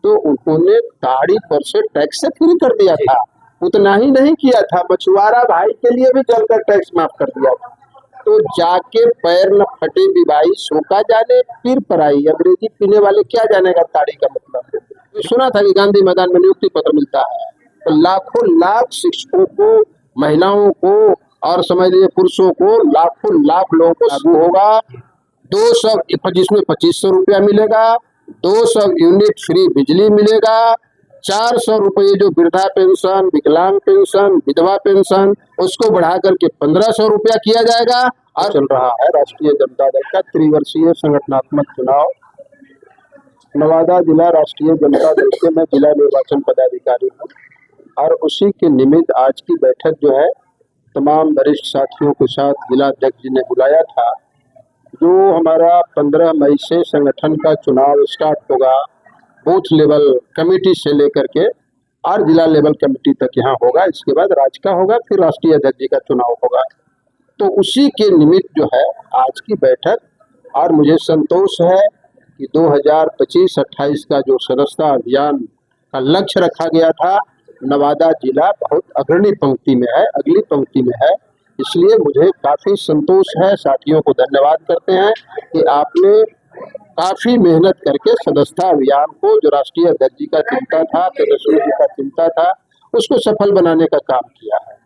तो उन्होंने ताड़ी पर से टैक्स से फ्री कर दिया था। उतना ही नहीं किया था, मछुआरा भाई के लिए भी जलकर टैक्स माफ कर दिया था। तो जाके पैर न फटे विवाही शोका जाने पीर पराई, अंग्रेजी पीने वाले क्या जानेगा ताड़ी का मतलब। सुना था कि गांधी मैदान में नियुक्ति पत्र मिलता है, तो लाखों लाख शिक्षकों को, महिलाओं को और समझ लीजिए पुरुषों को, लाखों लाख लोगों को लागू होगा। 200 जिसमें 2500 रुपया मिलेगा, 200 यूनिट फ्री बिजली मिलेगा, 400 रुपये जो वृद्धा पेंशन, विकलांग पेंशन, विधवा पेंशन, उसको बढ़ा करके 1500 रुपया किया जाएगा। और चल रहा है राष्ट्रीय जनता दल का त्रिवर्षीय संगठनात्मक चुनाव। नवादा जिला राष्ट्रीय जनता दल से मैं जिला निर्वाचन पदाधिकारी हूँ और उसी के निमित्त आज की बैठक जो है तमाम वरिष्ठ साथियों के साथ जिला अध्यक्ष जी ने बुलाया था। जो हमारा 15 मई से संगठन का चुनाव स्टार्ट होगा, बूथ लेवल कमेटी से लेकर के और जिला लेवल कमेटी तक यहाँ होगा। इसके बाद राज्य का होगा, फिर राष्ट्रीय अध्यक्ष जी का चुनाव होगा। तो उसी के निमित्त जो है आज की बैठक। और मुझे संतोष है कि 2025-28 का जो सदस्यता अभियान का लक्ष्य रखा गया था, नवादा जिला बहुत अग्रणी पंक्ति में है, अगली पंक्ति में है। इसलिए मुझे काफ़ी संतोष है, साथियों को धन्यवाद करते हैं कि आपने काफ़ी मेहनत करके सदस्यता अभियान को, जो राष्ट्रीय अध्यक्ष जी का चिंता था, तेजस्वी जी का चिंता था, उसको सफल बनाने का काम किया है।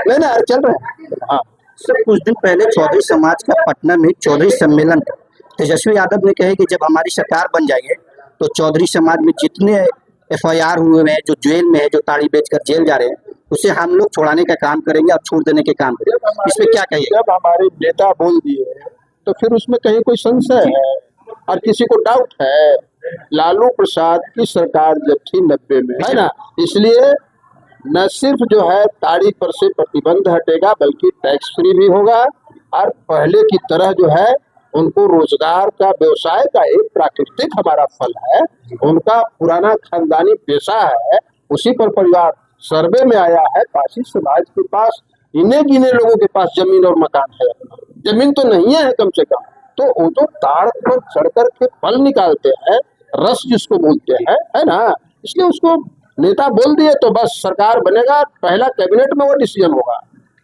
नहीं ना, चल रहे हैं। हाँ सर, कुछ दिन पहले चौधरी समाज का पटना में चौधरी सम्मेलन था। तेजस्वी यादव ने कहे कि जब हमारी सरकार बन जाएगी तो चौधरी समाज में जितने FIR हुए हैं, जो जेल में है, जो ताड़ी बेचकर जेल जा रहे हैं, उसे हम लोग छोड़ाने का काम करेंगे और छोड़ देने के काम करेंगे। इसमें क्या कहिए? जब हमारे नेता बोल दिए तो फिर उसमें कहीं कोई संशय है और किसी को डाउट है? लालू प्रसाद की सरकार जब थी 90 में, है ना, इसलिए न सिर्फ जो है ताड़ी पर से प्रतिबंध हटेगा बल्कि टैक्स फ्री भी होगा और पहले की तरह जो है उनको रोजगार का, व्यवसाय का एक प्राकृतिक हमारा फल है, उनका पुराना खानदानी पेशा है, उसी पर परिवार। सर्वे में आया है पासी समाज के पास इन्हें गिने लोगों के पास जमीन और मकान है, जमीन तो नहीं है कम से कम। तो वो जो ताड़ पर चढ़ कर के फल निकालते हैं, रस जिसको बोलते हैं, है ना, इसलिए उसको नेता बोल दिए तो बस सरकार बनेगा, पहला कैबिनेट में वो डिसीजन होगा,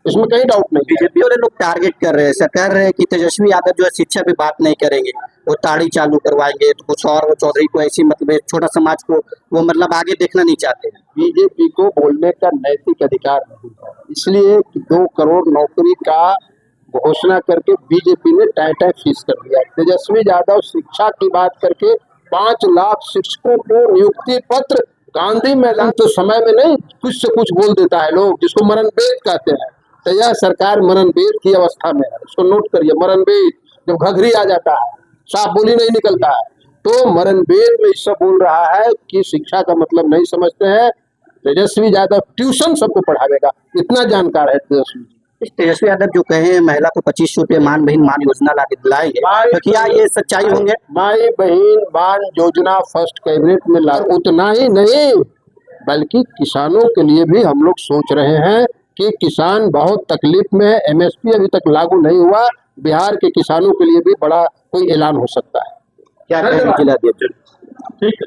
इसमें कहीं डाउट नहीं। बीजेपी वाले लोग टारगेट कर रहे हैं, सरकार रहे कि तेजस्वी यादव जो है शिक्षा पे बात नहीं करेंगे, वो ताड़ी चालू करवाएंगे तो कुछ और, वो चौधरी को ऐसी मतलब छोटा समाज को वो मतलब आगे देखना नहीं चाहते हैं। बीजेपी को बोलने का नैतिक अधिकार नहीं है, इसलिए कि 2 करोड़ नौकरी का घोषणा करके बीजेपी ने टाई फीस कर दिया। तेजस्वी यादव शिक्षा की बात करके 5 लाख शिक्षकों को नियुक्ति पत्र गांधी मैदान तो समय में नहीं कुछ से कुछ बोल देता है लोग, जिसको मरण भेद कहते हैं। तो यह सरकार मरण भेद की अवस्था में है, इसको नोट करिए। मरण भेद जब घघरी आ जाता है, साफ बोली नहीं निकलता है, तो मरण भेद में इससे बोल रहा है कि शिक्षा का मतलब नहीं समझते हैं। तेजस्वी यादव ट्यूशन सबको पढ़ावेगा, इतना जानकार है तेजस्वी। तेजस्वी यादव जो कहे महिला को 2500 रुपये मान बहन मान योजना ला के दिलाएंगे, तो क्या ये सच्चाई होंगे? माई बहन मान योजना फर्स्ट कैबिनेट में ला, उतना ही नहीं बल्कि किसानों के लिए भी हम लोग सोच रहे हैं कि किसान बहुत तकलीफ में है। MSP अभी तक लागू नहीं हुआ, बिहार के किसानों के लिए भी बड़ा कोई ऐलान हो सकता है। क्या कहेंगे जिला अध्यक्ष? ठीक है।